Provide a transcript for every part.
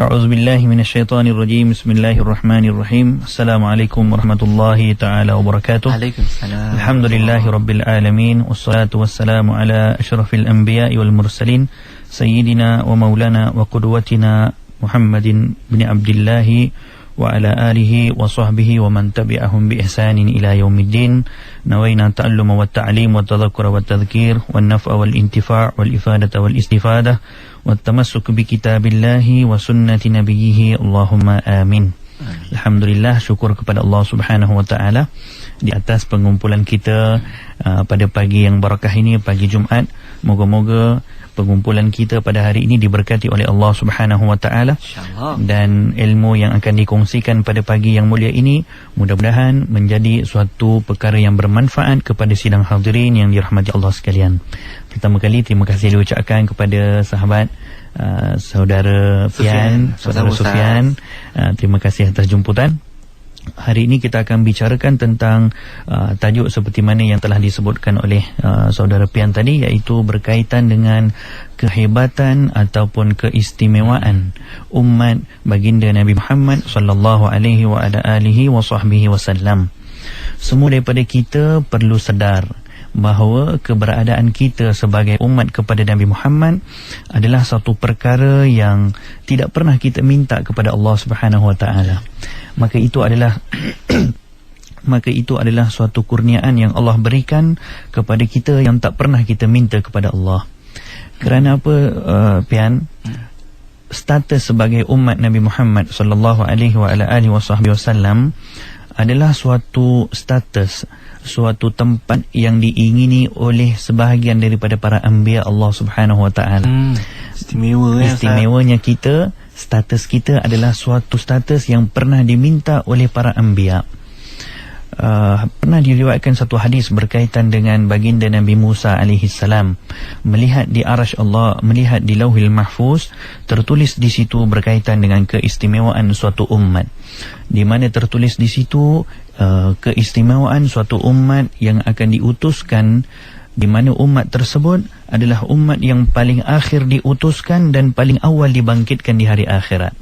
A'udzu billahi minasyaitonir rajim. Bismillahirrahmanirrahim. Assalamualaikum warahmatullahi taala wabarakatuh. Waalaikumsalam. Alhamdulillahirabbil alamin wassalatu wassalamu ala asyrafil anbiya'i wal mursalin sayyidina wa maulana wa qudwatina Muhammadin bin Abdullah wa ala alihi wa sahbihi wa man tabi'ahum bi ihsanin ila yaumiddin. Nawaina ta'alluma wa ta'lim wa tadhakkura wa tadhkir wa naf'a wal intifa' wal ifadata wal istifadah wa tamassuk bi kitabillahi wa sunnati nabiyhi. Allahumma amin. Alhamdulillah, syukur kepada Allah Subhanahu wa taala di atas pengumpulan kita pada pagi yang barakah ini, pagi Jumaat. Moga-moga pengumpulan kita pada hari ini diberkati oleh Allah Subhanahu wa taala, dan ilmu yang akan dikongsikan pada pagi yang mulia ini mudah-mudahan menjadi suatu perkara yang bermanfaat kepada sidang hadirin yang dirahmati Allah sekalian. Pertama kali terima kasih diucapkan kepada sahabat saudara Fian, saudara Sufian. Terima kasih atas jemputan. Hari ini kita akan bicarakan tentang tajuk seperti mana yang telah disebutkan oleh saudara Pian tadi, iaitu berkaitan dengan kehebatan ataupun keistimewaan umat baginda Nabi Muhammad sallallahu alaihi wa ala alihi wa sahbihi wasallam. Semua daripada kita perlu sedar bahawa keberadaan kita sebagai umat kepada Nabi Muhammad adalah satu perkara yang tidak pernah kita minta kepada Allah Subhanahu wa taala. Maka itu adalah suatu kurniaan yang Allah berikan kepada kita yang tak pernah kita minta kepada Allah. Kerana apa, Pian? Status sebagai umat Nabi Muhammad sallallahu alaihi wa ala alihi wasallam adalah suatu status, suatu tempat yang diingini oleh sebahagian daripada para anbiya Allah Subhanahu wa taala. Istimewanya kita, status kita adalah suatu status yang pernah diminta oleh para anbiya. Pernah diriwayatkan satu hadis berkaitan dengan baginda Nabi Musa alaihi salam melihat di arasy Allah, melihat di Lauhil Mahfuz, tertulis di situ berkaitan dengan keistimewaan suatu umat, di mana tertulis di situ keistimewaan suatu umat yang akan diutuskan, di mana umat tersebut adalah umat yang paling akhir diutuskan dan paling awal dibangkitkan di hari akhirat.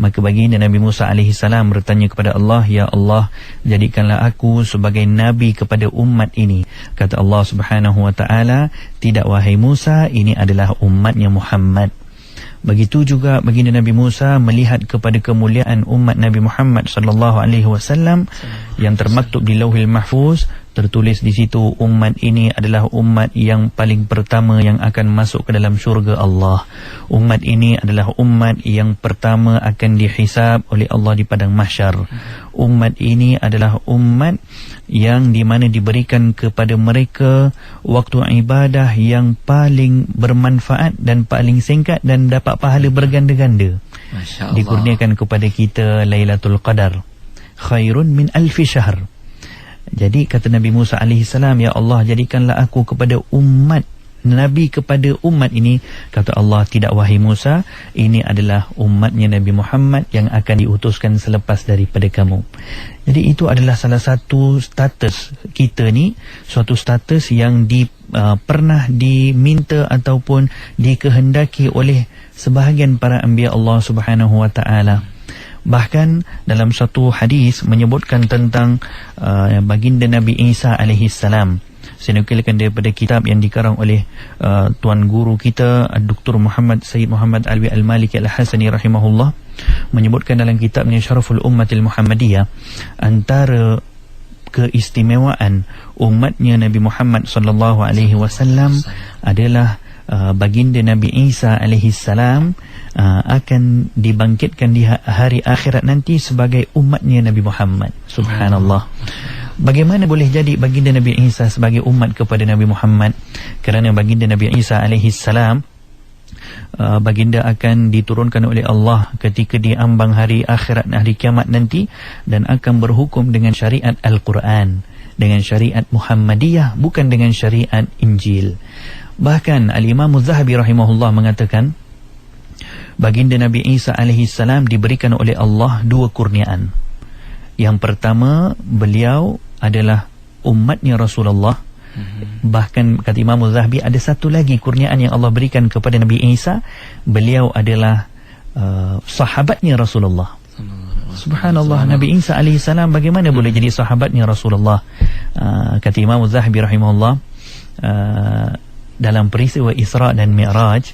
Maka baginda Nabi Musa alaihi salam bertanya kepada Allah, "Ya Allah, jadikanlah aku sebagai nabi kepada umat ini." Kata Allah Subhanahu wa taala, "Tidak wahai Musa, ini adalah umatnya Muhammad." Begitu juga baginda Nabi Musa melihat kepada kemuliaan umat Nabi Muhammad sallallahu alaihi wasallam yang termaktub di Lauhil Mahfuz, tertulis di situ umat ini adalah umat yang paling pertama yang akan masuk ke dalam syurga Allah. Umat ini adalah umat yang pertama akan dihisab oleh Allah di padang mahsyar. Umat ini adalah umat yang di mana diberikan kepada mereka waktu ibadah yang paling bermanfaat dan paling singkat dan dapat pahala berganda-ganda. Dikurniakan kepada kita Lailatul Qadar, khairun min alfi syahr. Jadi kata Nabi Musa alaihi salam, "Ya Allah, jadikanlah aku kepada umat Nabi kepada umat ini." Kata Allah, "Tidak wahai Musa, ini adalah umatnya Nabi Muhammad yang akan diutuskan selepas daripada kamu." Jadi itu adalah salah satu status kita ni, suatu status yang pernah diminta ataupun dikehendaki oleh sebahagian para anbiya Allah Subhanahu wa taala. Bahkan dalam satu hadis menyebutkan tentang baginda Nabi Isa alaihi salam. Saya nukilkan daripada kitab yang dikarang oleh tuan guru kita Dr. Sayyid Muhammad Alwi Al-Maliki Al-Hasani rahimahullah, menyebutkan dalam kitabnya Syaraful Ummatil Muhammadiyah, antara keistimewaan umatnya Nabi Muhammad sallallahu alaihi wasallam adalah baginda Nabi Isa alaihi salam akan dibangkitkan di hari akhirat nanti sebagai umatnya Nabi Muhammad. Subhanallah. Bagaimana boleh jadi baginda Nabi Isa sebagai umat kepada Nabi Muhammad? Kerana baginda Nabi Isa alaihi salam, baginda akan diturunkan oleh Allah ketika di ambang hari akhirat, hari kiamat nanti, dan akan berhukum dengan syariat Al-Quran, dengan syariat Muhammadiyah, bukan dengan syariat Injil. Bahkan Al-Imam Az-Zahabi rahimahullah mengatakan baginda Nabi Isa alaihi salam diberikan oleh Allah dua kurniaan. Yang pertama, beliau adalah umatnya Rasulullah. Bahkan kata Imam Az-Zahabi, ada satu lagi kurniaan yang Allah berikan kepada Nabi Isa, beliau adalah sahabatnya Rasulullah. Subhanallah, Nabi Isa alaihissalam bagaimana boleh jadi sahabatnya Rasulullah? Kata Imam Az-Zahabi rahimahullah, dalam peristiwa Isra dan Mi'raj,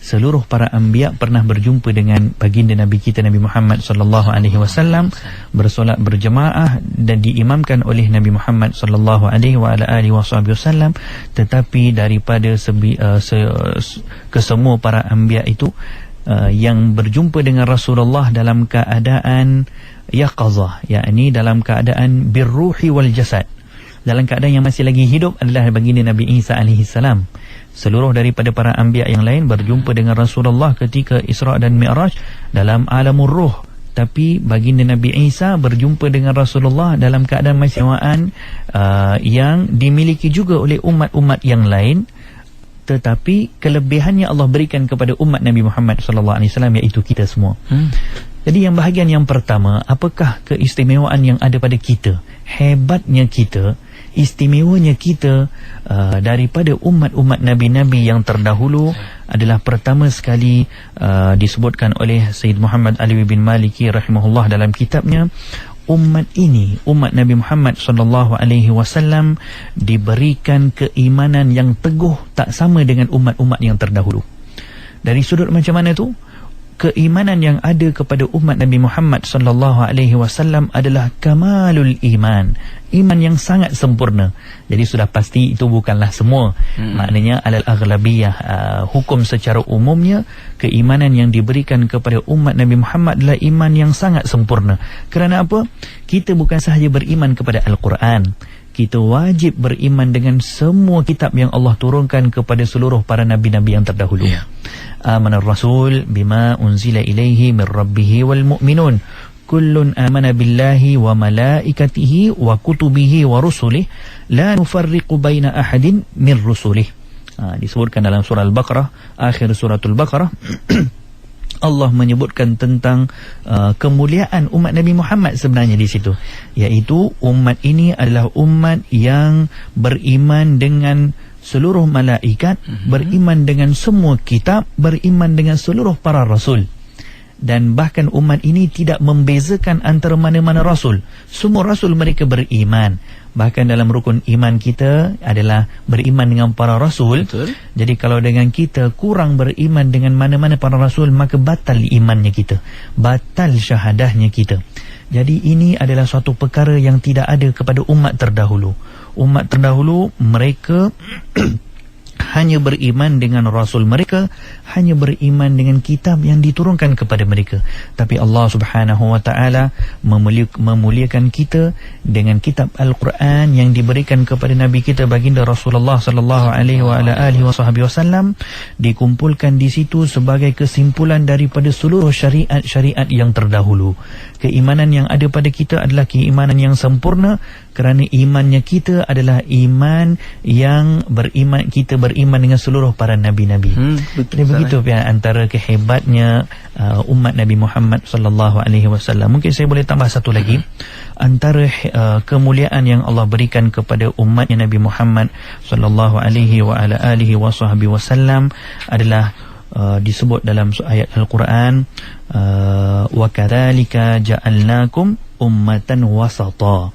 seluruh para anbiya pernah berjumpa dengan baginda Nabi kita Nabi Muhammad sallallahu alaihi wasallam, bersolat berjemaah dan diimamkan oleh Nabi Muhammad sallallahu alaihi wasallam. Tetapi daripada kesemua para anbiya itu, yang berjumpa dengan Rasulullah dalam keadaan yaqazah, yakni dalam keadaan birruhi wal jasad, dalam keadaan yang masih lagi hidup, adalah baginda Nabi Isa alaihi salam. Seluruh daripada para anbiya yang lain berjumpa dengan Rasulullah ketika Isra dan Mi'raj dalam alamur ruh, tapi baginda Nabi Isa berjumpa dengan Rasulullah dalam keadaan masih yang dimiliki juga oleh umat-umat yang lain. Tetapi kelebihannya Allah berikan kepada umat Nabi Muhammad SAW, iaitu kita semua. Jadi yang bahagian yang pertama, apakah keistimewaan yang ada pada kita, hebatnya kita, istimewanya kita daripada umat-umat Nabi-Nabi yang terdahulu adalah pertama sekali disebutkan oleh Sayyid Muhammad Alawi bin Maliki rahimahullah dalam kitabnya, umat ini, umat Nabi Muhammad SAW diberikan keimanan yang teguh tak sama dengan umat-umat yang terdahulu. Dari sudut macam mana tu? Keimanan yang ada kepada umat Nabi Muhammad SAW adalah kamalul iman, iman yang sangat sempurna. Jadi sudah pasti itu bukanlah semua. Maknanya alal aghlabiyah, hukum secara umumnya, keimanan yang diberikan kepada umat Nabi Muhammad adalah iman yang sangat sempurna. Kerana apa? Kita bukan sahaja beriman kepada Al-Quran, kita wajib beriman dengan semua kitab yang Allah turunkan kepada seluruh para nabi-nabi yang terdahulu. Amanar Rasul bima unzila ilaihi min rabbihi wal mu'minun kullun amana billahi wa malaikatihi wa kutubihi wa rusulih la nufarriqu baina ahadin min rusulih. Disebutkan dalam surah Al-Baqarah, akhir suratul Baqarah. Allah menyebutkan tentang kemuliaan umat Nabi Muhammad sebenarnya di situ, iaitu umat ini adalah umat yang beriman dengan seluruh malaikat, beriman dengan semua kitab, beriman dengan seluruh para rasul. Dan bahkan umat ini tidak membezakan antara mana-mana rasul. Semua rasul mereka beriman. Bahkan dalam rukun iman kita adalah beriman dengan para rasul. Betul. Jadi kalau dengan kita kurang beriman dengan mana-mana para rasul, maka batal imannya kita, batal syahadahnya kita. Jadi ini adalah suatu perkara yang tidak ada kepada umat terdahulu. Umat terdahulu mereka hanya beriman dengan Rasul mereka, hanya beriman dengan kitab yang diturunkan kepada mereka. Tapi Allah Subhanahu wa ta'ala memuliakan kita dengan kitab Al-Quran yang diberikan kepada Nabi kita baginda Rasulullah sallallahu alaihi wasallam, dikumpulkan di situ sebagai kesimpulan daripada seluruh syariat-syariat yang terdahulu. Keimanan yang ada pada kita adalah keimanan yang sempurna, kerana imannya kita adalah iman yang kita beriman dengan seluruh para nabi-nabi. Jadi begitu antara kehebatnya umat Nabi Muhammad sallallahu alaihi wasallam. Mungkin saya boleh tambah satu lagi. Antara kemuliaan yang Allah berikan kepada umatnya Nabi Muhammad sallallahu alaihi wasallam adalah disebut dalam ayat Al-Quran, wa kadzalika ja'alnakum ummatan wasata.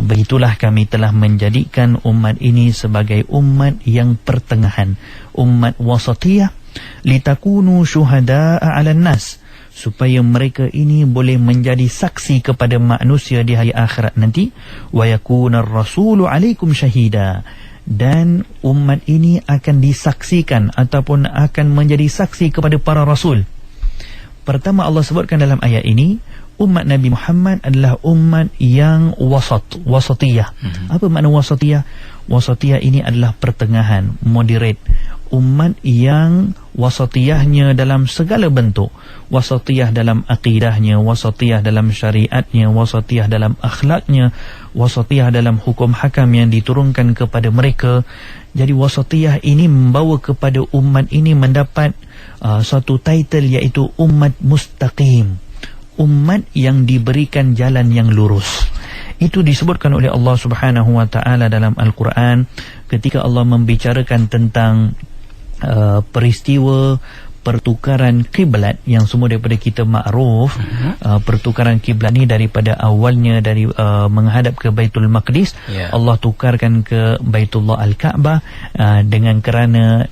Begitulah kami telah menjadikan umat ini sebagai umat yang pertengahan, umat wasatiyah, litakunu syuhada'a 'alan nas, supaya mereka ini boleh menjadi saksi kepada manusia di hari akhirat nanti, wa yakunar rasulu 'alaikum syahida, dan umat ini akan disaksikan ataupun akan menjadi saksi kepada para rasul. Pertama Allah sebutkan dalam ayat ini, umat Nabi Muhammad adalah umat yang wasatiyah. Apa makna wasatiyah? Wasatiyah ini adalah pertengahan, moderate. Umat yang wasatiyahnya dalam segala bentuk. Wasatiyah dalam akidahnya, wasatiyah dalam syariatnya, wasatiyah dalam akhlaknya, wasatiyah dalam hukum hakam yang diturunkan kepada mereka. Jadi wasatiyah ini membawa kepada umat ini mendapat satu title, iaitu umat mustaqim, umat yang diberikan jalan yang lurus. Itu disebutkan oleh Allah Subhanahu wa ta'ala dalam Al-Quran ketika Allah membicarakan tentang peristiwa pertukaran kiblat yang semua daripada kita makruf. Pertukaran kiblat ni daripada awalnya dari menghadap ke Baitul Maqdis, Allah tukarkan ke Baitullah Al-Kaabah dengan kerana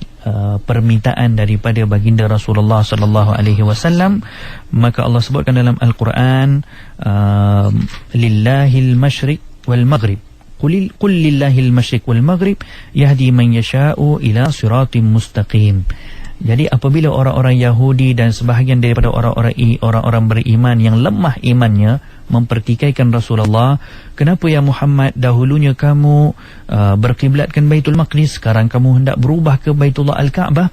permintaan daripada baginda Rasulullah sallallahu alaihi wasallam. Maka Allah sebutkan dalam Al-Quran, lillahil masyriq wal maghrib, qul lillahil masyriq wal maghrib yahdi man yasha'u ila siratim mustaqim. Jadi apabila orang-orang Yahudi dan sebahagian daripada orang-orang beriman yang lemah imannya mempertikaikan Rasulullah, kenapa ya Muhammad dahulunya kamu berkiblatkan Baitul Maqdis, sekarang kamu hendak berubah ke Baitullah Al-Kaabah?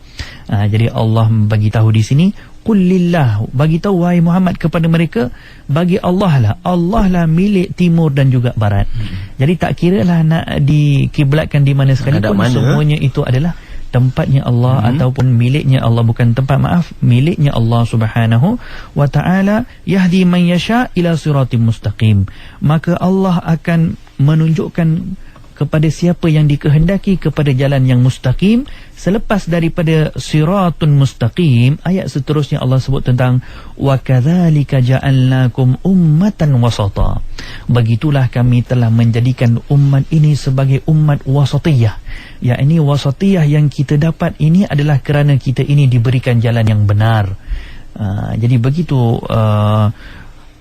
Jadi Allah bagi tahu di sini, qul lillah, bagi tahu wahai Muhammad kepada mereka, bagi Allah lah milik timur dan juga barat. Jadi tak kira lah nak dikiblatkan di mana sekalipun, semuanya itu adalah tempatnya Allah ataupun miliknya Allah, bukan tempat, maaf, miliknya Allah Subhanahu wa ta'ala. Yahdi man yasha ila siratim mustaqim, maka Allah akan menunjukkan kepada siapa yang dikehendaki kepada jalan yang mustaqim. Selepas daripada siratun mustaqim, ayat seterusnya Allah sebut tentang wa kadzalika ja'alnakum ummatan wasata, begitulah kami telah menjadikan umat ini sebagai umat wasatiyah. Ya, ini wasatiyah yang kita dapat ini adalah kerana kita ini diberikan jalan yang benar. Jadi begitu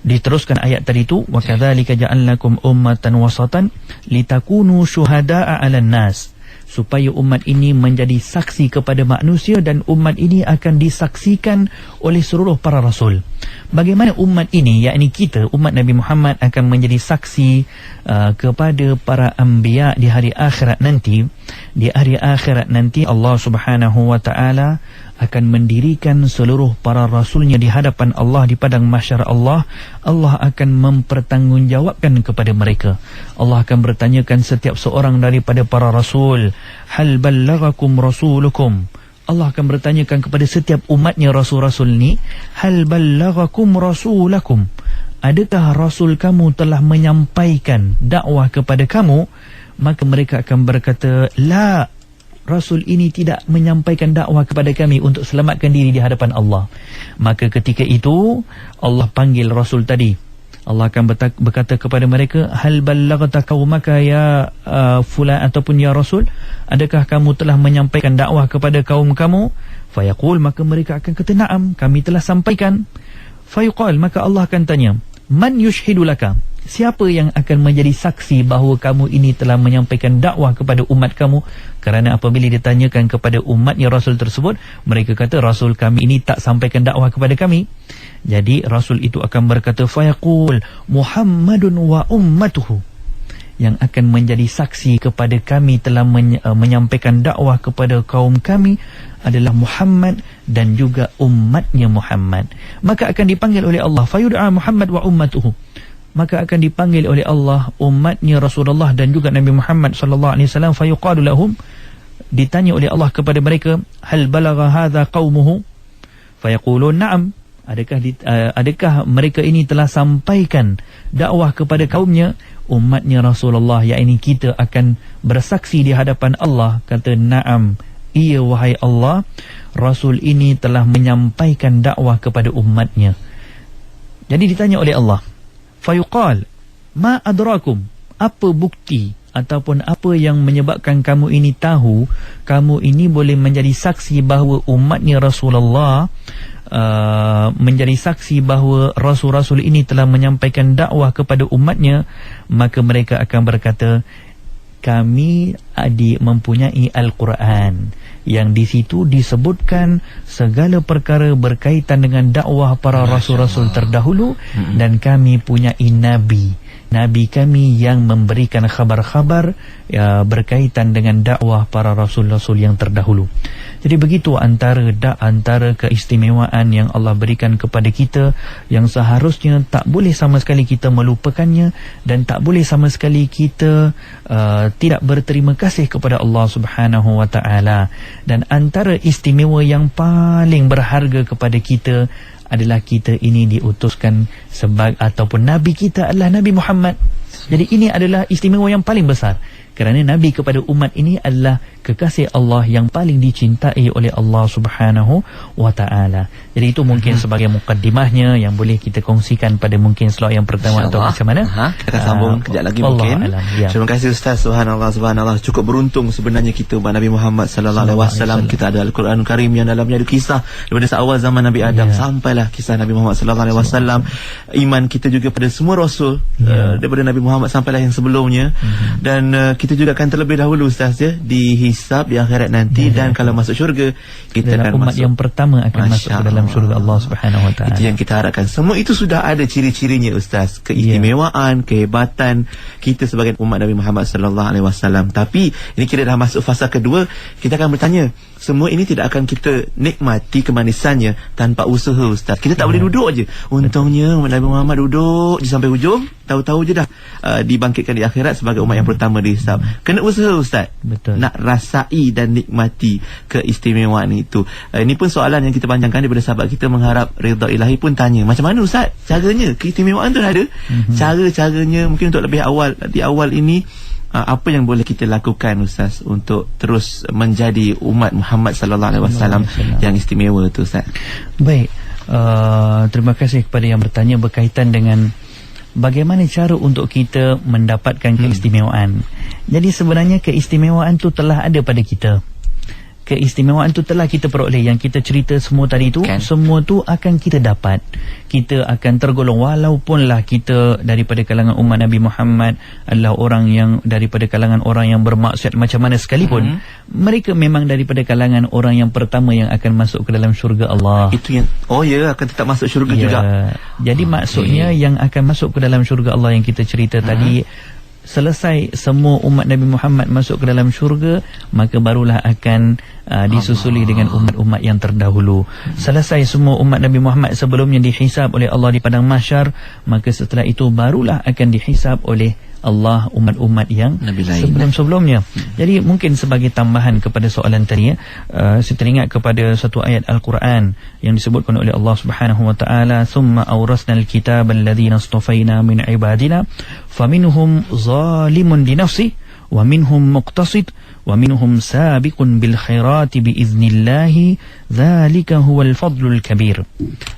diteruskan ayat tadi itu, wa kadzalika ja'alnakum ummatan wasatan litakunu syuhada'a 'alan nas, supaya umat ini menjadi saksi kepada manusia dan umat ini akan disaksikan oleh seluruh para rasul. Bagaimana umat ini, yakni kita, umat Nabi Muhammad, akan menjadi saksi kepada para anbiya di hari akhirat nanti? Di hari akhirat nanti Allah Subhanahu wa ta'ala akan mendirikan seluruh para rasulnya di hadapan Allah di padang mahsyar Allah. Allah akan mempertanggungjawabkan kepada mereka. Allah akan bertanyakan setiap seorang daripada para rasul, hal ballaghakum rasulukum. Allah akan bertanyakan kepada setiap umatnya rasul-rasul ni, hal ballaghakum rasulakum, adakah rasul kamu telah menyampaikan dakwah kepada kamu? Maka mereka akan berkata, la, rasul ini tidak menyampaikan dakwah kepada kami untuk selamatkan diri di hadapan Allah. Maka ketika itu Allah panggil rasul tadi. Allah akan berkata kepada mereka, hal ballaghta qaumaka ya fulan, ataupun ya rasul, adakah kamu telah menyampaikan dakwah kepada kaum kamu? Fayaqul, maka mereka akan kata, na'am, kami telah sampaikan. Fayuqal, maka Allah akan tanya, man yushhidu laka, siapa yang akan menjadi saksi bahawa kamu ini telah menyampaikan dakwah kepada umat kamu? Kerana apabila ditanyakan kepada umatnya rasul tersebut, mereka kata, rasul kami ini tak sampaikan dakwah kepada kami. Jadi rasul itu akan berkata, fayaqul Muhammadun wa ummatuhu, yang akan menjadi saksi kepada kami telah menyampaikan dakwah kepada kaum kami adalah Muhammad dan juga umatnya Muhammad. Maka akan dipanggil oleh Allah, fayud'a Muhammad wa ummatuhu, maka akan dipanggil oleh Allah umatnya Rasulullah dan juga Nabi Muhammad sallallahu alaihi wasallam. Fayuqalu lahum, ditanya oleh Allah kepada mereka, hal balagha hadha qaumuhu? Fayaqulun na'am, adakah mereka ini telah sampaikan dakwah kepada kaumnya? Umatnya Rasulullah, yakni kita, akan bersaksi di hadapan Allah, kata, na'am, iya wahai Allah, rasul ini telah menyampaikan dakwah kepada umatnya. Jadi ditanya oleh Allah, fayuqal ma adrakum, apa bukti ataupun apa yang menyebabkan kamu ini tahu, kamu ini boleh menjadi saksi bahawa umatnya Rasulullah menjadi saksi bahawa rasul-rasul ini telah menyampaikan dakwah kepada umatnya? Maka mereka akan berkata, kami mempunyai Al-Quran yang di situ disebutkan segala perkara berkaitan dengan dakwah para rasul-rasul terdahulu, dan kami punyai Nabi kami yang memberikan khabar-khabar berkaitan dengan dakwah para rasul-rasul yang terdahulu. Jadi begitu antara keistimewaan yang Allah berikan kepada kita, yang seharusnya tak boleh sama sekali kita melupakannya, dan tak boleh sama sekali kita tidak berterima kasih kepada Allah Subhanahu wa ta'ala. Dan antara istimewa yang paling berharga kepada kita adalah kita ini diutuskan sebagai, ataupun Nabi kita adalah Nabi Muhammad. Jadi ini adalah istimewa yang paling besar, kerana Nabi kepada umat ini adalah kekasih Allah yang paling dicintai oleh Allah Subhanahu wa Ta'ala. Jadi itu mungkin sebagai mukaddimahnya yang boleh kita kongsikan pada mungkin slot yang pertama atau macam mana. Kita akan sambung kejap lagi mungkin. Terima kasih Ustaz. Subhanallah. Cukup beruntung sebenarnya kita umat Nabi Muhammad sallallahu alaihi wasallam. Kita ada Al-Quran Karim yang dalamnya ada kisah daripada awal zaman Nabi Adam sampailah kisah Nabi Muhammad sallallahu alaihi wasallam. Iman kita juga pada semua rasul daripada Nabi Muhammad sampailah yang sebelumnya. Dan kita juga akan terlebih dahulu Ustaz dihisab di akhirat nanti, dan kalau masuk syurga kita akan umat masuk yang pertama akan masuk ke dalam syurga Allah Subhanahu wa Ta'ala. Itu yang kita harapkan. Semua itu sudah ada ciri-cirinya Ustaz, keistimewaan, kehebatan kita sebagai umat Nabi Muhammad sallallahu alaihi wasallam. Tapi ini kita dah masuk fasa kedua, kita akan bertanya, semua ini tidak akan kita nikmati kemanisannya tanpa usaha Ustaz. Kita tak boleh duduk aje. Untungnya umat Nabi Muhammad duduk je sampai hujung, tahu-tahu je dah dibangkitkan di akhirat sebagai umat yang pertama dihisab. Kena usaha Ustaz. Betul. Nak rasai dan nikmati keistimewaan itu. Ini pun soalan yang kita panjangkan daripada sahabat kita mengharap redha ilahi pun tanya, macam mana Ustaz caranya? Keistimewaan tu ada cara-caranya, mungkin untuk lebih awal, di awal ini apa yang boleh kita lakukan Ustaz untuk terus menjadi umat Muhammad sallallahu alaihi wasallam yang istimewa tu Ustaz? Baik, terima kasih kepada yang bertanya berkaitan dengan bagaimana cara untuk kita mendapatkan keistimewaan. Jadi sebenarnya keistimewaan tu telah ada pada kita. Keistimewaan tu telah kita peroleh. Yang kita cerita semua tadi tu, semua tu akan kita dapat. Kita akan tergolong, walaupunlah kita daripada kalangan umat Nabi Muhammad adalah orang yang daripada kalangan orang yang bermaksiat macam mana sekalipun, mereka memang daripada kalangan orang yang pertama yang akan masuk ke dalam syurga Allah. Itu yang akan tetap masuk syurga juga. Jadi maksudnya yang akan masuk ke dalam syurga Allah yang kita cerita tadi, selesai semua umat Nabi Muhammad masuk ke dalam syurga, maka barulah akan disusuli dengan umat-umat yang terdahulu. Selesai semua umat Nabi Muhammad sebelumnya dihisab oleh Allah di padang mahsyar, maka setelah itu barulah akan dihisab oleh Allah umat-umat yang sebelum-sebelumnya. Jadi mungkin sebagai tambahan kepada soalan tadi, saya teringat kepada satu ayat Al-Quran yang disebutkan oleh Allah Subhanahu wa Ta'ala, "Tsumma awrasnal kitaba alladhina istafaina min ibadina faminhum zalimun li nafsihi wa minhum muqtasid wa minhum sabiqun bil khairati biiznillah dzalika huwal fadlul kabir."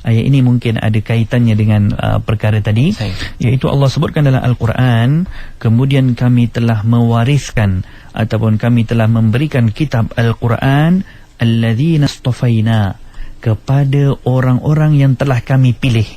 Ayat ini mungkin ada kaitannya dengan perkara tadi, iaitu Allah sebutkan dalam Al-Quran, kemudian kami telah mewariskan ataupun kami telah memberikan kitab Al-Quran alladzina istafaina, kepada orang-orang yang telah kami pilih.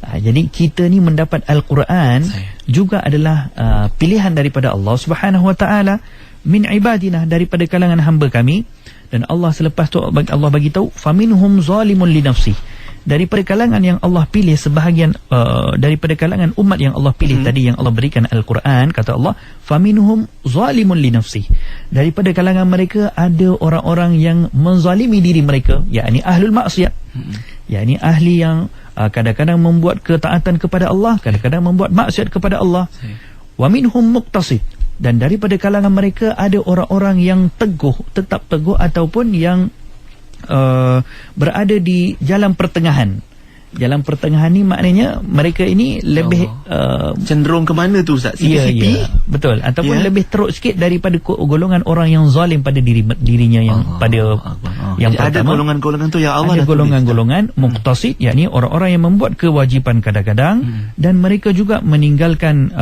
Jadi kita ni mendapat Al-Quran juga adalah pilihan daripada Allah Subhanahu wa Ta'ala, min ibadina, daripada kalangan hamba kami. Dan Allah selepas tu Allah bagi tahu, faminhum zalimun li nafsi, daripada kalangan yang Allah pilih, sebahagian daripada kalangan umat yang Allah pilih tadi, yang Allah berikan Al-Quran, kata Allah, faminhum zalimun li nafsi, daripada kalangan mereka ada orang-orang yang menzalimi diri mereka, yakni ahlul maksiat, yakni ahli yang kadang-kadang membuat ketaatan kepada Allah, kadang-kadang membuat maksiat kepada Allah. Wa minhum muqtasid, dan daripada kalangan mereka ada orang-orang yang teguh, tetap teguh, ataupun yang berada di jalan pertengahan. Jalan pertengahan ni maknanya mereka ini lebih cenderung ke mana tu Ustaz? Ya, betul. Ataupun lebih teruk sikit daripada golongan orang yang zalim pada dirinya yang yang pertama. Ada golongan-golongan tu yang Allah ada golongan-golongan muqtasid, yakni orang-orang yang membuat kewajipan kadang-kadang dan mereka juga meninggalkan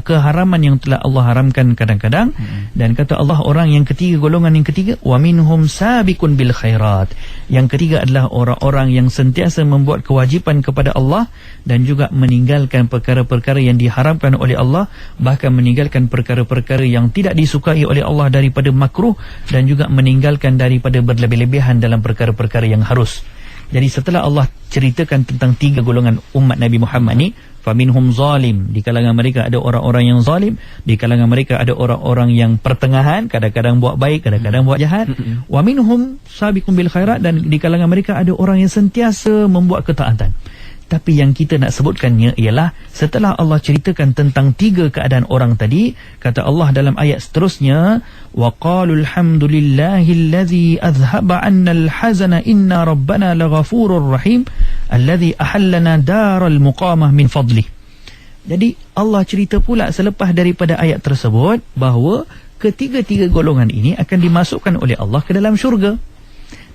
keharaman yang telah Allah haramkan kadang-kadang. Dan kata Allah, orang yang ketiga, golongan yang ketiga, wa minhum sabiqun bil khairat, yang ketiga adalah orang-orang yang sentiasa membuat kewajipan kepada Allah dan juga meninggalkan perkara-perkara yang diharamkan oleh Allah, bahkan meninggalkan perkara-perkara yang tidak disukai oleh Allah daripada makruh, dan juga meninggalkan daripada berlebih-lebihan dalam perkara-perkara yang harus. Jadi setelah Allah ceritakan tentang tiga golongan umat Nabi Muhammad ni, faminhum zalim, di kalangan mereka ada orang-orang yang zalim, di kalangan mereka ada orang-orang yang pertengahan, kadang-kadang buat baik, kadang-kadang buat jahat. Wa minhum sabiqun bil khairat, dan di kalangan mereka ada orang yang sentiasa membuat ketaatan. Tapi yang kita nak sebutkannya ialah setelah Allah ceritakan tentang 3 keadaan orang tadi, kata Allah dalam ayat seterusnya, wa qalul hamdulillahillazi azhaba 'annal hazana inna rabbana laghafurur rahim allazi ahallana daral muqamah min fadlih. Jadi Allah cerita pula selepas daripada ayat tersebut bahawa ketiga-tiga golongan ini akan dimasukkan oleh Allah ke dalam syurga,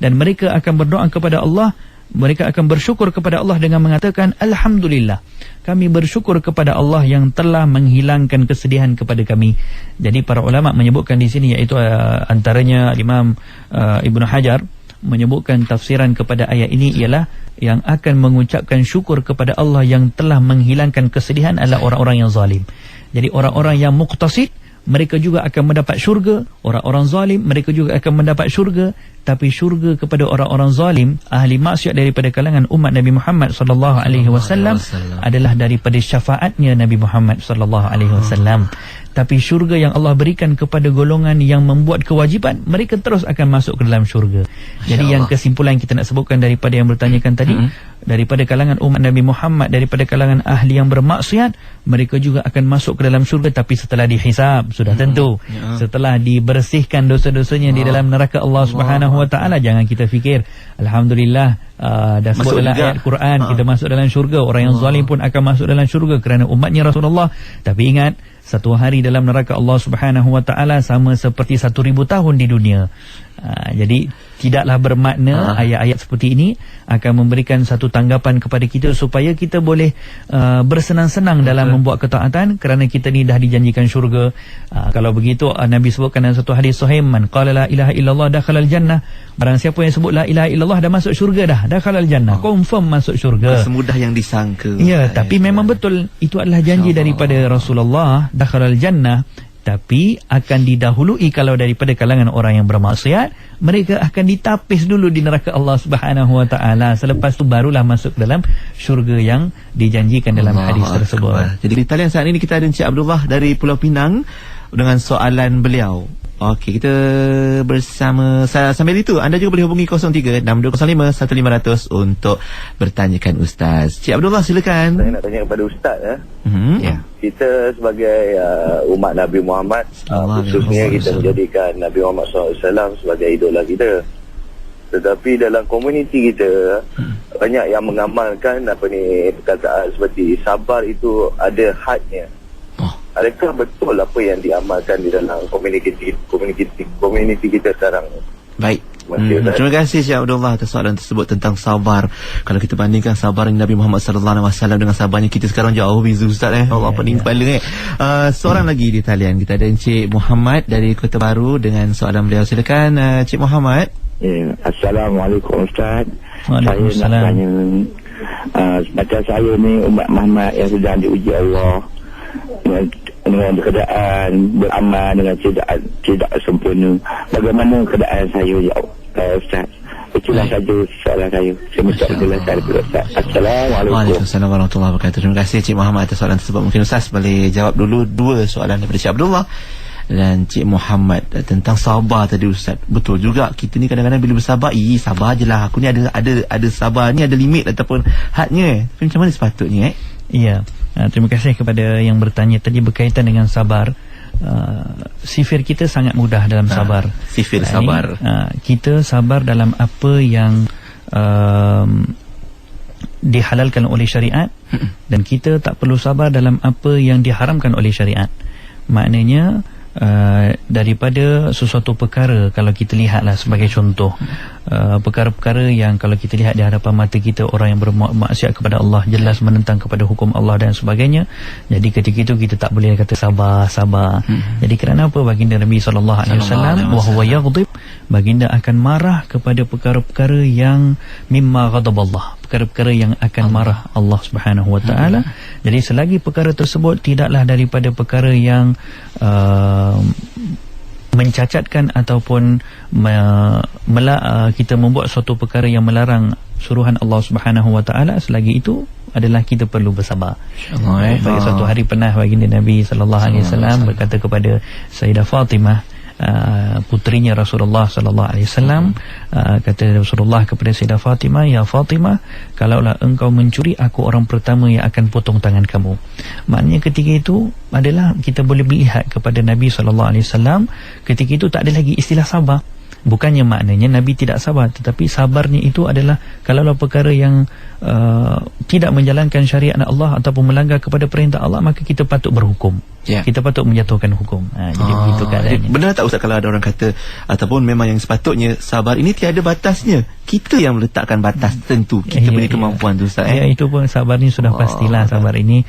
dan mereka akan berdoa kepada Allah. Mereka akan bersyukur kepada Allah dengan mengatakan, Alhamdulillah, kami bersyukur kepada Allah yang telah menghilangkan kesedihan kepada kami. Jadi para ulama menyebutkan di sini, iaitu antaranya Imam Ibn Hajar menyebutkan tafsiran kepada ayat ini ialah yang akan mengucapkan syukur kepada Allah yang telah menghilangkan kesedihan adalah orang-orang yang zalim. Jadi orang-orang yang muqtasid, mereka juga akan mendapat syurga. Orang-orang zalim, mereka juga akan mendapat syurga. Tapi syurga kepada orang-orang zalim, ahli maksiat daripada kalangan umat Nabi Muhammad sallallahu alaihi wasallam adalah daripada syafaatnya Nabi Muhammad sallallahu alaihi wasallam. Tapi syurga yang Allah berikan kepada golongan yang membuat kewajipan, mereka terus akan masuk ke dalam syurga. Jadi yang kesimpulan kita nak sebutkan daripada yang bertanyakan tadi, daripada kalangan umat Nabi Muhammad, daripada kalangan ahli yang bermaksiat, mereka juga akan masuk ke dalam syurga, tapi setelah dihisab, sudah tentu. Setelah dibersihkan dosa-dosanya di dalam neraka Allah Subhanahu wa taala. Jangan kita fikir alhamdulillah dah sebut dalam ayat Quran kita masuk dalam syurga, orang yang zalim pun akan masuk dalam syurga kerana umatnya Rasulullah. Tapi ingat, satu hari dalam neraka Allah Subhanahu wa taala sama seperti 1000 tahun di dunia. Jadi tidaklah bermakna ayat-ayat seperti ini akan memberikan satu tanggapan kepada kita supaya kita boleh bersenang-senang dalam membuat ketaatan kerana kita ni dah dijanjikan syurga. Kalau begitu Nabi sebutkan dalam satu hadis sahih, man qala la ilaha illallah dakhalal jannah, barang siapa yang sebut la ilaha illallah dah masuk syurga dah, dakhalal jannah, confirm masuk syurga. Semudah yang disangka. Ya, tapi memang betul itu adalah janji daripada Rasulullah, dakhalal jannah. Tapi akan didahului kalau daripada kalangan orang yang bermaksiat, mereka akan ditapis dulu di neraka Allah Subhanahu wa taala. Selepas tu barulah masuk dalam syurga yang dijanjikan dalam hadis tersebut. Jadi di talian saat ini kita ada Encik Abdullah dari Pulau Pinang dengan soalan beliau. Okey, kita bersama sambil itu anda juga boleh hubungi 03-6205-1500 untuk bertanyakan Ustaz. Cik Abdullah, silakan. Saya nak tanya kepada Ustaz kita sebagai umat Nabi Muhammad, khususnya kita menjadikan Nabi Muhammad SAW sebagai idola kita. Tetapi dalam komuniti kita banyak yang mengamalkan perkataan seperti sabar itu ada hadnya. Adakah betul apa yang diamalkan di dalam komuniti kita sekarang? Baik. Terima kasih Syekh Abdullah atas soalan tersebut tentang sabar. Kalau kita bandingkan sabar Nabi Muhammad sallallahu alaihi wasallam dengan sabarnya kita sekarang, jauh beza Ustaz Allah pening kepala seorang lagi di talian kita ada Encik Muhammad dari Kota Baru dengan soalan beliau. Silakan Encik Muhammad. Assalamualaikum Ustaz. Waalaikumsalam. Saya nak tanya, macam saya ni umat Muhammad yang sedang diuji Allah dengan keadaan beramal dengan tidak sempurna. Bagaimana keadaan saya Ustaz? Itulah saja soalan saya. Saya minta penjelasan kepada Ustaz. Assalamualaikum. Waalaikumsalam warahmatullahi wabarakatuh. Terima kasih Cik Muhammad atas soalan tersebut. Mungkin Ustaz boleh jawab dulu dua soalan daripada Cik Abdullah dan Cik Muhammad tentang sabar tadi Ustaz. Betul juga, kita ni kadang-kadang bila bersabar, sabar je lah, aku ni ada sabar ni ada limit ataupun hadnya. Macam mana sepatutnya Ya. Terima kasih kepada yang bertanya tadi berkaitan dengan sabar. Sifir kita sangat mudah dalam sabar. Sifir sabar. Kita sabar dalam apa yang dihalalkan oleh syariat, dan kita tak perlu sabar dalam apa yang diharamkan oleh syariat. Maknanya daripada sesuatu perkara, kalau kita lihatlah sebagai contoh, perkara-perkara yang kalau kita lihat di hadapan mata kita, orang yang bermaksiat kepada Allah, jelas menentang kepada hukum Allah dan sebagainya. Jadi ketika itu kita tak boleh kata sabar. Jadi kerana apa? Baginda Nabi SAW wa huwa yaghdib, baginda akan marah kepada perkara-perkara yang mimma ghadaballah, perkara-perkara yang akan marah Allah Subhanahu wa taala. Jadi selagi perkara tersebut tidaklah daripada perkara yang mencacatkan ataupun kita membuat suatu perkara yang melarang suruhan Allah Subhanahu wa taala, selagi itu adalah kita perlu bersabar. Pada suatu hari pernah baginda Nabi sallallahu alaihi wasallam berkata kepada Sayyidah Fatimah, puterinya Rasulullah sallallahu alaihi wasallam. Kata Rasulullah kepada Sayyidah Fatimah, "Ya Fatimah, kalaulah engkau mencuri, aku orang pertama yang akan potong tangan kamu." Maknanya ketika itu adalah kita boleh melihat kepada Nabi sallallahu alaihi wasallam, ketika itu tak ada lagi istilah sabar. Bukannya maknanya Nabi tidak sabar, tetapi sabarnya itu adalah kalaulah perkara yang tidak menjalankan syariat Allah ataupun melanggar kepada perintah Allah, maka kita patut berhukum. Kita patut menjatuhkan hukum. Jadi begitu keadaannya. Benar tak Ustaz kalau ada orang kata ataupun memang yang sepatutnya sabar ini tiada batasnya, kita yang meletakkan batas tentu, kita beri kemampuan tu Ustaz. Itu pun sabar ni sudah pastilah. Sabar ini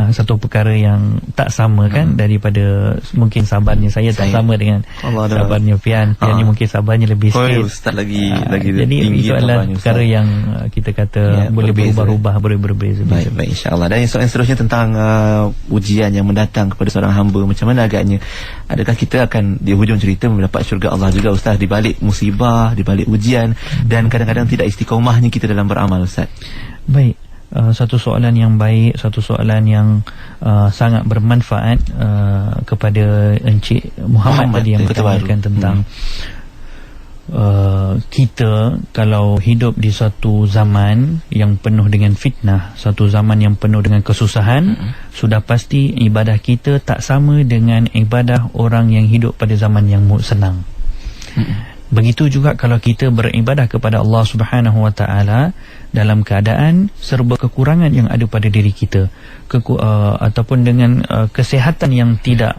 satu perkara yang tak sama kan daripada mungkin sabarnya saya tak sama dengan sabarnya Fian ni mungkin sabarnya lebih sikit. Ustaz lagi jadi tinggi. Itu adalah perkara yang kita kata boleh berubah-ubah, boleh berbeza. Baik insya-Allah. Dan soalan seterusnya tentang ujian yang mendatang kepada seorang hamba, macam mana agaknya? Adakah kita akan di hujung cerita mendapat syurga Allah juga Ustaz, di balik musibah, di balik ujian, dan kadang-kadang tidak istiqomahnya kita dalam beramal Ustaz? Baik, satu soalan yang baik, satu soalan yang sangat bermanfaat kepada Encik Muhammad tadi yang bertanyakan tentang kita kalau hidup di satu zaman yang penuh dengan fitnah, satu zaman yang penuh dengan kesusahan, sudah pasti ibadah kita tak sama dengan ibadah orang yang hidup pada zaman yang senang. Begitu juga kalau kita beribadah kepada Allah Subhanahu Wa Taala dalam keadaan serba kekurangan yang ada pada diri kita, ataupun dengan kesihatan yang tidak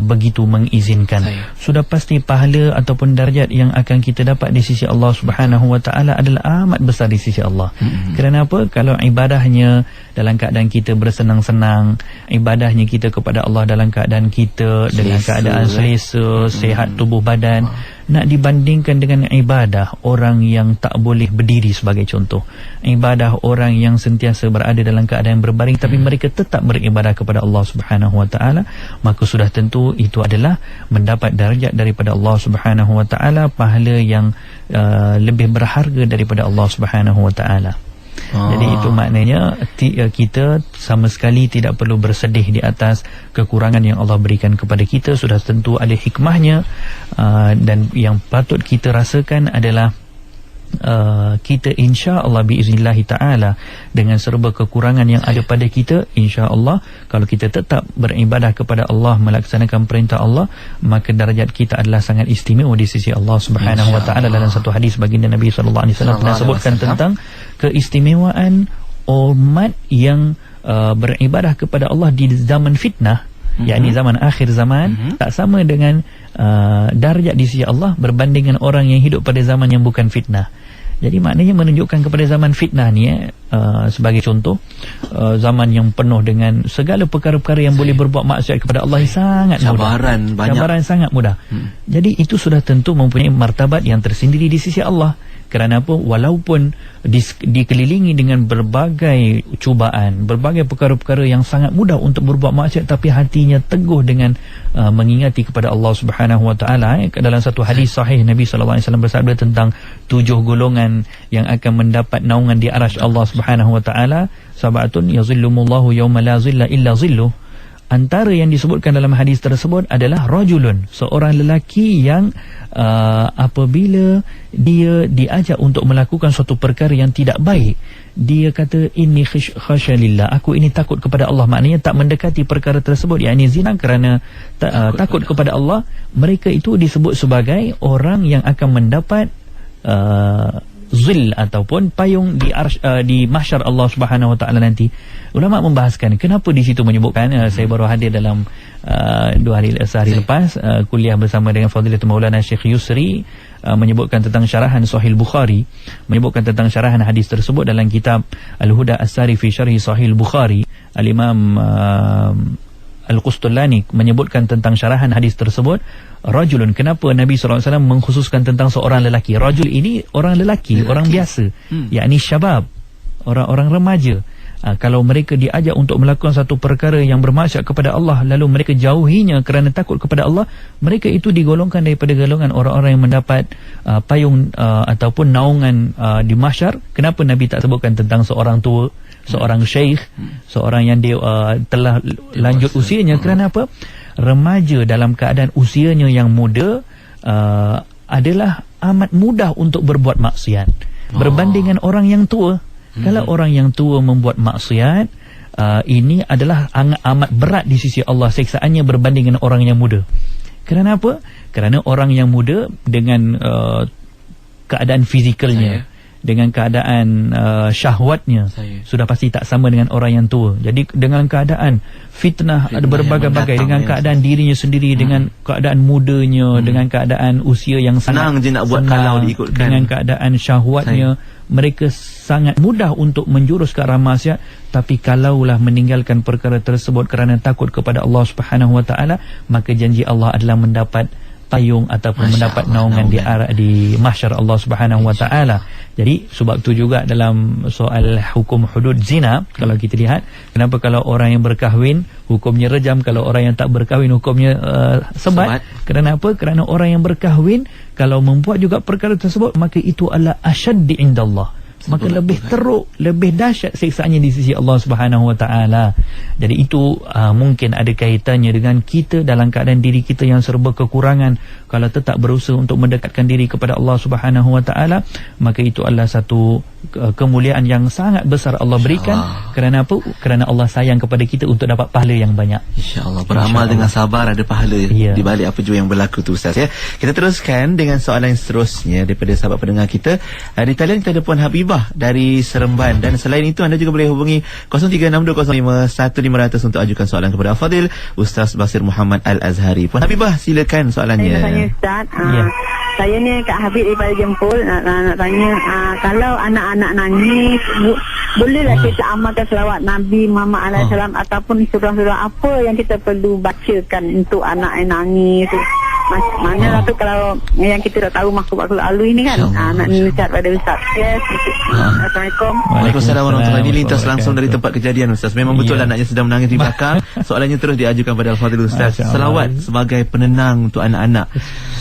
begitu mengizinkan, sudah pasti pahala ataupun darjat yang akan kita dapat di sisi Allah Subhanahu Wa Taala adalah amat besar di sisi Allah. Kerana apa? Kalau ibadahnya dalam keadaan kita bersenang-senang, ibadahnya kita kepada Allah dalam keadaan kita dalam keadaan selesa, sihat tubuh badan, nak dibandingkan dengan ibadah orang yang tak boleh berdiri sebagai contoh, ibadah orang yang sentiasa berada dalam keadaan berbaring tapi mereka tetap beribadah kepada Allah Subhanahu Wa Taala, maka sudah tentu itu adalah mendapat darjat daripada Allah Subhanahu Wa Taala, pahala yang lebih berharga daripada Allah Subhanahu Wa Taala. Jadi itu maknanya kita sama sekali tidak perlu bersedih di atas kekurangan yang Allah berikan kepada kita. Sudah tentu ada hikmahnya, dan yang patut kita rasakan adalah kita insya-Allah biiznillahi ta'ala dengan serba kekurangan yang ada pada kita, insya-Allah kalau kita tetap beribadah kepada Allah, melaksanakan perintah Allah, maka darjat kita adalah sangat istimewa di sisi Allah Subhanahu Wa Taala. Dalam satu hadis baginda Nabi sallallahu alaihi wasallam pernah sebutkan tentang keistimewaan umat yang beribadah kepada Allah di zaman fitnah, yakni zaman akhir zaman, tak sama dengan darjat di sisi Allah berbanding dengan orang yang hidup pada zaman yang bukan fitnah. Jadi maknanya menunjukkan kepada zaman fitnah ni sebagai contoh, zaman yang penuh dengan segala perkara-perkara yang boleh berbuat maksiat kepada Allah sangat mudah. Cabaran sangat mudah. Jadi itu sudah tentu mempunyai martabat yang tersendiri di sisi Allah. Kerana apa? Walaupun dikelilingi dengan berbagai cubaan, berbagai perkara-perkara yang sangat mudah untuk berbuat maksiat, tapi hatinya teguh dengan mengingati kepada Allah Subhanahu Wa Taala. Dalam satu hadis sahih Nabi sallallahu alaihi wasallam bersabda tentang 7 golongan yang akan mendapat naungan di arasy Allah Subhanahu Wa Taala. Sabatun yazillumullahu yawma la zilla illa zilluh. Antara yang disebutkan dalam hadis tersebut adalah rajulun, seorang lelaki yang apabila dia diajak untuk melakukan suatu perkara yang tidak baik, dia kata inni khasyalillah, aku ini takut kepada Allah. Maknanya tak mendekati perkara tersebut, yakni zina, kerana takut kepada Allah. Mereka itu disebut sebagai orang yang akan mendapat zil ataupun payung di mahsyar Allah Subhanahu Wa Taala nanti. Ulama membahaskan kenapa di situ menyebutkan, saya baru hadir dalam 2 hari sehari lepas kuliah bersama dengan Fadilatul Maulana Syekh Yusri, menyebutkan tentang syarahan Sahih Bukhari, menyebutkan tentang syarahan hadis tersebut dalam kitab Al-Huda As-Sari fi Syarhi Sahih Bukhari. Al-Imam Al-Qustulani menyebutkan tentang syarahan hadis tersebut, rajulun, kenapa Nabi SAW mengkhususkan tentang seorang lelaki? Rajul ini orang lelaki, orang biasa, yakni syabab, orang-orang remaja. Kalau mereka diajak untuk melakukan satu perkara yang bermaksiat kepada Allah, lalu mereka jauhinya kerana takut kepada Allah, mereka itu digolongkan daripada golongan orang-orang yang mendapat payung ataupun naungan di mahsyar. Kenapa Nabi tak sebutkan tentang seorang tua, seorang syekh, seorang yang dia telah lanjut usianya? Kerana apa? remaja dalam keadaan usianya yang muda adalah amat mudah untuk berbuat maksiat berbanding dengan orang yang tua. Kalau orang yang tua membuat maksiat, ini adalah amat berat di sisi Allah siksaannya berbanding dengan orang yang muda. Kerana apa? Kerana orang yang muda dengan keadaan fizikalnya, dengan keadaan syahwatnya sudah pasti tak sama dengan orang yang tua. Jadi dengan keadaan fitnah ada berbagai-bagai, dengan keadaan dirinya sendiri, dengan keadaan mudanya, dengan keadaan usia yang senang je nak buat kalau diikutkan, dengan keadaan syahwatnya, mereka sangat mudah untuk menjurus ke arah maksiat. Tapi kalaulah meninggalkan perkara tersebut kerana takut kepada Allah Subhanahu Wa Taala, maka janji Allah adalah mendapat payung ataupun mendapat naungan di mahsyar Allah Subhanahu Wa Taala. Jadi sebab tu juga dalam soal hukum hudud zina, kalau kita lihat, kenapa kalau orang yang berkahwin hukumnya rejam, kalau orang yang tak berkahwin hukumnya sebat. Kerana apa? Kerana orang yang berkahwin kalau membuat juga perkara tersebut, maka itu adalah asyaddi indallah, maka lebih teruk, lebih dahsyat siksaannya di sisi Allah Subhanahu Wa Taala. Jadi itu mungkin ada kaitannya dengan kita dalam keadaan diri kita yang serba kekurangan. Kalau tetap berusaha untuk mendekatkan diri kepada Allah Subhanahu Wa Taala, maka itu adalah satu kemuliaan yang sangat besar Allah berikan. Kerana apa? Kerana Allah sayang kepada kita untuk dapat pahala yang banyak. InsyaAllah. Beramal dengan sabar ada pahala di balik apa jua yang berlaku tu, Ustaz, ya. Kita teruskan dengan soalan yang seterusnya daripada sahabat pendengar kita. Di talian kita ada Puan Habibah dari Seremban, dan selain itu anda juga boleh hubungi 0362051500 untuk ajukan soalan kepada Al-Fadil Ustaz Basir Muhammad Al-Azhari. Puan Habibah, silakan soalannya. Saya tanya Ustaz, saya ni Kak Habib daripada Jempol, nak tanya, kalau anak-anak nangis, bolehlah kita amalkan selawat Nabi Muhammad SAW ataupun surah-surah apa yang kita perlu bacakan untuk anak yang nangis? Mana lah tu kalau yang kita dah tahu makhluk-makhluk alui ni kan. Nak nasihat pada Ustaz. Assalamualaikum. Waalaikumsalam warahmatullahi wabarakatuh. Lintas langsung dari tempat kejadian, Ustaz. Memang betul anaknya sedang menangis di belakang. Soalannya terus diajukan pada Al-Fadhil Ustaz. Selawat sebagai penenang untuk anak-anak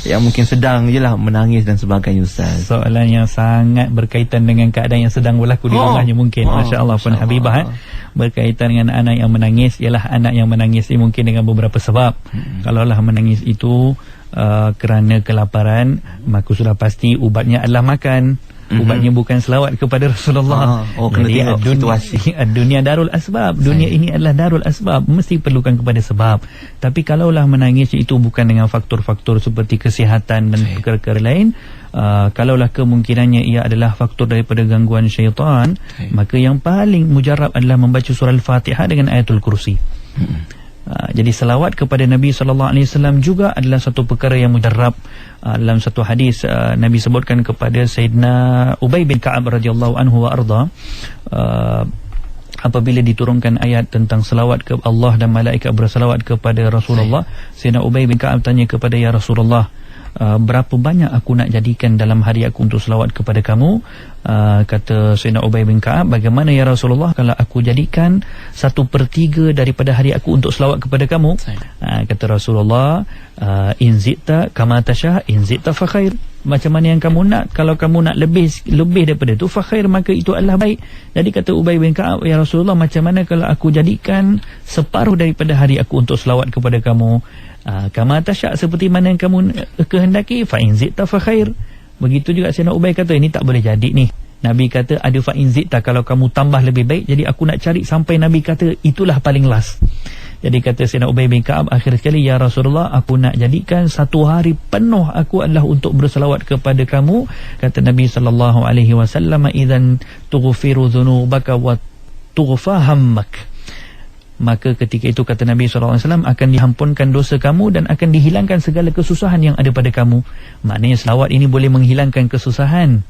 yang mungkin sedang menangis dan sebagainya, Ustaz. Soalan yang sangat berkaitan dengan keadaan yang sedang berlaku di rumahnya mungkin. Masya-Allah, Puan Habibah, berkaitan dengan anak yang menangis. Ialah anak yang menangis ini mungkin dengan beberapa sebab. Kalaulah menangis itu kerana kelaparan, maka sudah pasti ubatnya adalah makan. Ubatnya bukan selawat kepada Rasulullah. Jadi dunia darul asbab. Dunia ini adalah darul asbab, mesti perlukan kepada sebab. Tapi kalaulah menangis itu bukan dengan faktor-faktor seperti kesihatan dan perkara-perkara lain, kalaulah kemungkinannya ia adalah faktor daripada gangguan syaitan, maka yang paling mujarab adalah membaca surah Al-Fatihah dengan ayatul kursi. Jadi selawat kepada Nabi SAW juga adalah satu perkara yang mujarab. Dalam satu hadis Nabi sebutkan kepada Sayyidina Ubay bin Ka'ab radhiyallahu anhu wa arda, apabila diturunkan ayat tentang selawat ke Allah dan malaikat berselawat kepada Rasulullah, Sayyidina Ubay bin Ka'ab tanya kepada ya Rasulullah, berapa banyak aku nak jadikan dalam hari aku untuk selawat kepada kamu? Kata Sayyidina Ubay bin Ka'ab, bagaimana ya Rasulullah kalau aku jadikan 1/3 daripada hari aku untuk selawat kepada kamu? Kata Rasulullah, in zita kama tasha, in zita fa khair. Macam mana yang kamu nak, kalau kamu nak lebih daripada itu, fa khair, maka itu adalah baik. Jadi kata Ubay bin Ka'ab, ya Rasulullah, macam mana kalau aku jadikan separuh daripada hari aku untuk selawat kepada kamu? Kama tasha, seperti mana yang kamu kehendaki, fa in zita fa khair. Begitu juga Sayyidina Ubay kata, ini tak boleh jadi ni. Nabi kata ada fa in zita, kalau kamu tambah lebih baik. Jadi aku nak cari sampai Nabi kata itulah paling last. Jadi kata Sayyidina Ubay bin Ka'ab akhir sekali, ya Rasulullah, aku nak jadikan 1 hari penuh aku adalah untuk berselawat kepada kamu. Kata Nabi SAW, idzan tughfiru dhunubaka wa tughfa hammak, maka ketika itu kata Nabi SAW akan dihampunkan dosa kamu dan akan dihilangkan segala kesusahan yang ada pada kamu. Maknanya selawat ini boleh menghilangkan kesusahan.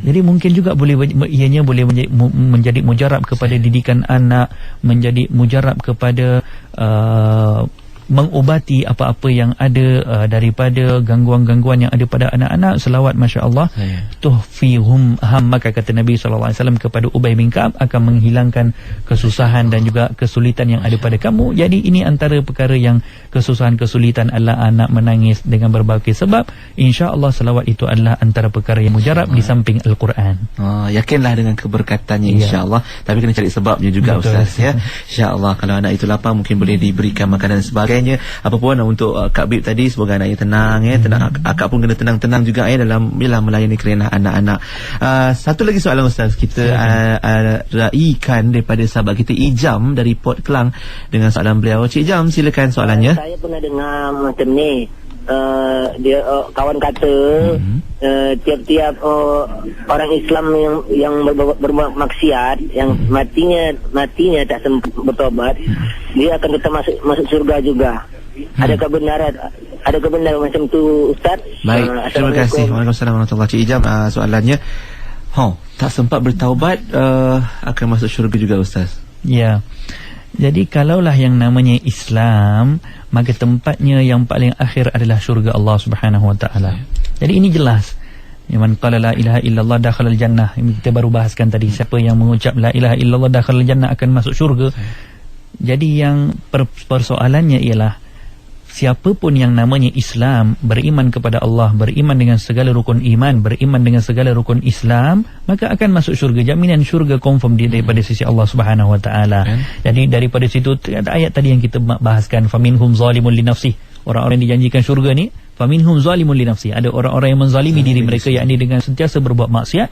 Jadi mungkin juga ianya boleh menjadi mujarab kepada didikan anak, menjadi mujarab kepada mengubati apa-apa yang ada daripada gangguan-gangguan yang ada pada anak-anak. Selawat, masya-Allah, tuhfihum ham, maka kata Nabi SAW kepada Ubay bin Ka'ab, akan menghilangkan kesusahan dan juga kesulitan yang ada pada kamu. Jadi ini antara perkara yang kesusahan-kesulitan adalah anak menangis dengan berbagai sebab. Insya-Allah selawat itu adalah antara perkara yang mujarab di samping Al-Quran. Yakinlah dengan keberkatannya, insya-Allah. Tapi kena cari sebabnya juga. Betul, Ustaz, ya. Insya-Allah kalau anak itu lapar mungkin boleh diberikan makanan sebagai sebagainya. Apa pun untuk Kak Bib tadi, semoga anaknya tenang tenang, akak pun kena tenang-tenang juga dalam melayani kerana anak-anak. Satu lagi soalan Ustaz, kita raikan daripada sahabat kita Ijam dari Port Klang dengan soalan beliau. Cik Ijam, silakan soalannya. Saya pernah dengar macam ni, dia kawan kata tiap-tiap orang Islam yang berbuat maksiat, yang matinya tak sempat bertobat, dia akan tetap masuk surga juga. Adakah benar macam tu, Ustaz? Baik, terima kasih. Waalaikumsalam warahmatullahi wabarakatuh. Cik Ijam, soalannya, tak sempat bertaubat akan masuk syurga juga, Ustaz? Ya. Jadi kalaulah yang namanya Islam, maka tempatnya yang paling akhir adalah syurga Allah Subhanahu wa taala. Jadi ini jelas. Man qala la ilaha illallah dakhalal jannah. Ini kita baru bahaskan tadi, siapa yang mengucap la ilaha illallah dakhalal jannah akan masuk syurga. Jadi yang persoalannya ialah siapa pun yang namanya Islam, beriman kepada Allah, beriman dengan segala rukun iman, beriman dengan segala rukun Islam, maka akan masuk syurga. Jaminan syurga confirm daripada sisi Allah Subhanahu wa taala. Jadi daripada situ ada ayat tadi yang kita bahaskan, faminhum zalimun li nafsihi. Orang-orang yang dijanjikan syurga ni, faminhum zalimun li nafsihi. Ada orang-orang yang menzalimi diri mereka, yakni dengan sentiasa berbuat maksiat.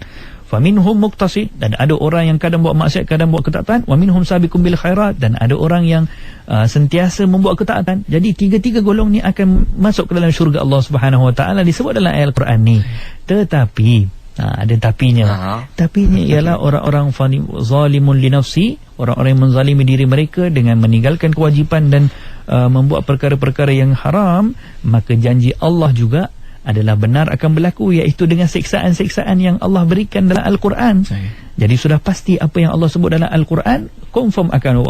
Faminhum muqtasid, dan ada orang yang kadang buat maksiat, kadang buat ketaatan. Wa minhum sabiqum bil khairat, dan ada orang yang sentiasa membuat ketaatan. Jadi tiga-tiga golong ni akan masuk ke dalam syurga Allah Subhanahu wa taala, disebut dalam ayat Al-Quran ni. Tetapi ada tapinya. Tapinya ialah orang-orang zalimun li nafsi, orang-orang yang menzalimi diri mereka dengan meninggalkan kewajipan dan membuat perkara-perkara yang haram, maka janji Allah juga adalah benar akan berlaku, iaitu dengan siksaan-siksaan yang Allah berikan dalam Al-Quran. Jadi sudah pasti apa yang Allah sebut dalam Al-Quran confirm akan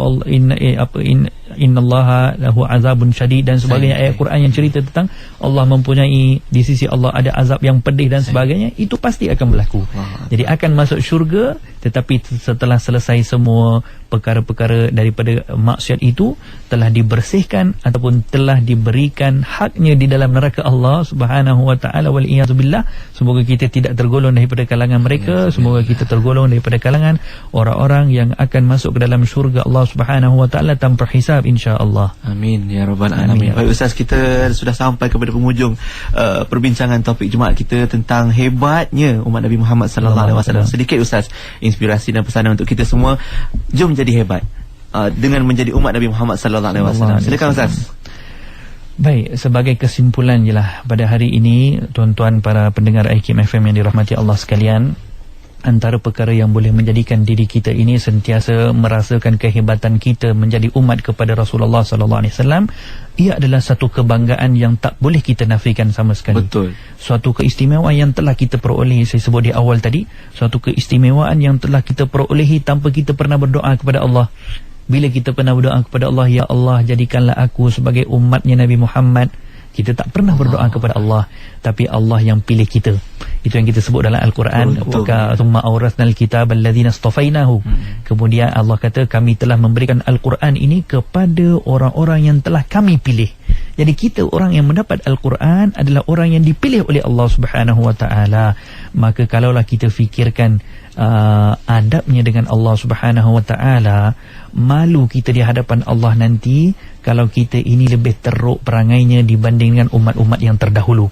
innallaha lahu azabun syadid dan sebagainya. Ayat Quran yang cerita tentang Allah mempunyai, di sisi Allah ada azab yang pedih dan sebagainya, itu pasti akan berlaku. Jadi akan masuk syurga, tetapi setelah selesai semua perkara-perkara daripada maksiat itu, telah dibersihkan ataupun telah diberikan haknya di dalam neraka Allah Subhanahu wa taala, wal iyadzubillah. Semoga kita tidak tergolong daripada kalangan mereka. Semoga kita tergolong daripada kalangan orang-orang yang akan masuk ke dalam syurga Allah Subhanahu wa taala tanpa hisab, insya-Allah. Amin ya rabbal alamin. Baik Ustaz, kita sudah sampai kepada penghujung perbincangan topik Jumaat kita tentang hebatnya umat Nabi Muhammad sallallahu alaihi wasallam. Sedikit Ustaz, inspirasi dan pesanan untuk kita semua. Jom jadi hebat dengan menjadi umat Nabi Muhammad sallallahu alaihi wasallam. Silakan Ustaz. Baik, sebagai kesimpulan jelah pada hari ini, tuan-tuan para pendengar IKIM FM yang dirahmati Allah sekalian, antara perkara yang boleh menjadikan diri kita ini sentiasa merasakan kehebatan kita menjadi umat kepada Rasulullah sallallahu alaihi wasallam, ia adalah satu kebanggaan yang tak boleh kita nafikan sama sekali. Betul. Suatu keistimewaan yang telah kita peroleh, saya sebut di awal tadi, suatu keistimewaan yang telah kita perolehi tanpa kita pernah berdoa kepada Allah. Bila kita pernah berdoa kepada Allah, ya Allah jadikanlah aku sebagai umatnya Nabi Muhammad, kita tak pernah berdoa kepada Allah, tapi Allah yang pilih kita. Itu yang kita sebut dalam Al-Quran, thumma awrasnal kitab alladzina istafainahu. Kemudian Allah kata, kami telah memberikan Al-Quran ini kepada orang-orang yang telah kami pilih. Jadi kita orang yang mendapat Al-Quran adalah orang yang dipilih oleh Allah Subhanahu wa taala. Maka kalaulah kita fikirkan adabnya dengan Allah Subhanahu wa taala, malu kita di hadapan Allah nanti kalau kita ini lebih teruk perangainya dibanding dengan umat-umat yang terdahulu.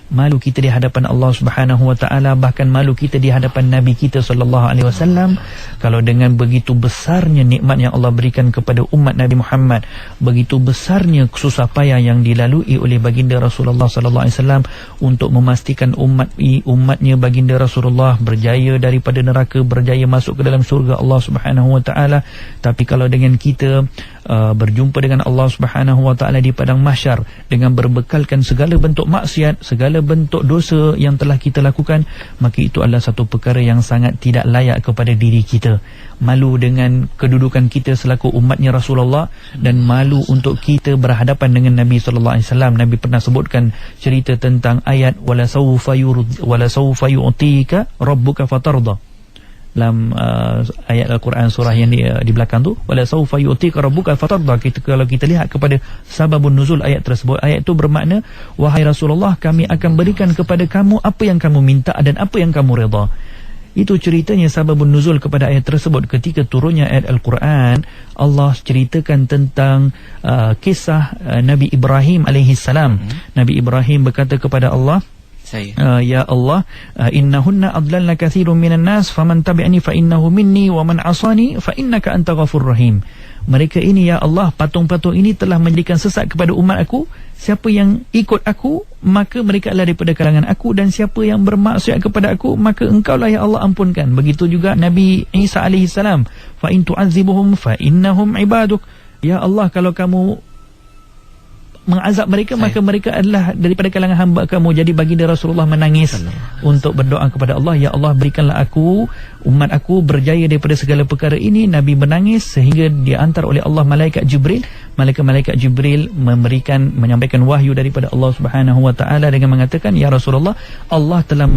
Malu kita di hadapan Allah Subhanahu wa taala, bahkan malu kita di hadapan Nabi kita sallallahu alaihi wasallam kalau dengan begitu besarnya nikmat yang Allah berikan kepada umat Nabi Muhammad, begitu besarnya susah payah yang dilalui oleh baginda Rasulullah sallallahu alaihi wasallam untuk memastikan umatnya baginda Rasulullah berjaya daripada neraka, berjaya masuk ke dalam syurga Allah Subhanahu wa taala. Tapi kalau dengan kita berjumpa dengan Allah Subhanahu wa taala di padang mahsyar dengan berbekalkan segala bentuk maksiat, segala bentuk dosa yang telah kita lakukan, maka itu adalah satu perkara yang sangat tidak layak kepada diri kita. Malu dengan kedudukan kita selaku umatnya Rasulullah, dan malu untuk kita berhadapan dengan Nabi sallallahu alaihi wasallam. Nabi pernah sebutkan cerita tentang ayat wala sawfa yu'tika rabbuka fatarda. Dalam ayat Al-Quran surah yang di belakang tu, wala sawfa yu'tika rabbuka fatarda. Kalau kita lihat kepada sababun nuzul ayat tersebut, ayat itu bermakna, wahai Rasulullah, kami akan berikan kepada kamu apa yang kamu minta dan apa yang kamu redha. Itu ceritanya sababun nuzul kepada ayat tersebut. Ketika turunnya ayat Al-Quran, Allah ceritakan tentang kisah Nabi Ibrahim alaihissalam. Nabi Ibrahim berkata kepada Allah, ya Allah, innahunna adlalna kathirun minan nas faman tabi'ani fa innahu minni wa man asani fa innaka anta ghafurur rahim. Mereka ini ya Allah, patung-patung ini telah menjadikan sesat kepada umat aku. Siapa yang ikut aku, maka mereka adalah daripada kalangan aku, dan siapa yang bermaksiat kepada aku, maka engkaulah ya Allah ampunkan. Begitu juga Nabi Isa alaihissalam, fa in tu'adzibuhum fa innahum ibaduk. Ya Allah, kalau kamu mengazab mereka, maka mereka adalah daripada kalangan hamba kamu. Jadi baginda Rasulullah menangis untuk berdoa kepada Allah, ya Allah, berikanlah aku, umat aku berjaya daripada segala perkara ini. Nabi menangis sehingga diantar oleh Allah malaikat Jibril. Malaikat Jibril menyampaikan wahyu daripada Allah Subhanahu wa taala dengan mengatakan, ya Rasulullah, Allah telah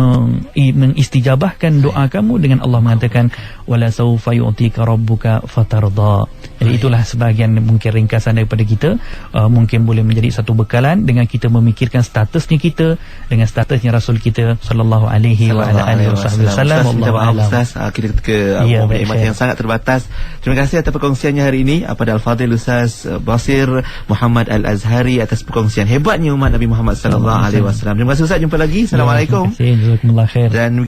mengistijabahkan doa kamu, dengan Allah mengatakan, wala saufa yu'tika rabbuka fatarda. Jadi itulah sebahagian mungkin ringkasan daripada kita. Mungkin boleh menjadi satu bekalan dengan kita memikirkan statusnya kita dengan statusnya Rasul kita sallallahu alaihi wa ala alihi wasallam. Ustaz, kita ke maklumat yang sangat terbatas. Terima kasih atas perkongsiannya hari ini pada Al-Fadhil Ustaz Basir Muhammad Al-Azhari atas perkongsian hebatnya umat Nabi Muhammad sallallahu alaihi wasallam. Terima kasih Ustaz, jumpa lagi. Assalamualaikum. Terima kasih. Jazakumullah khair. Dan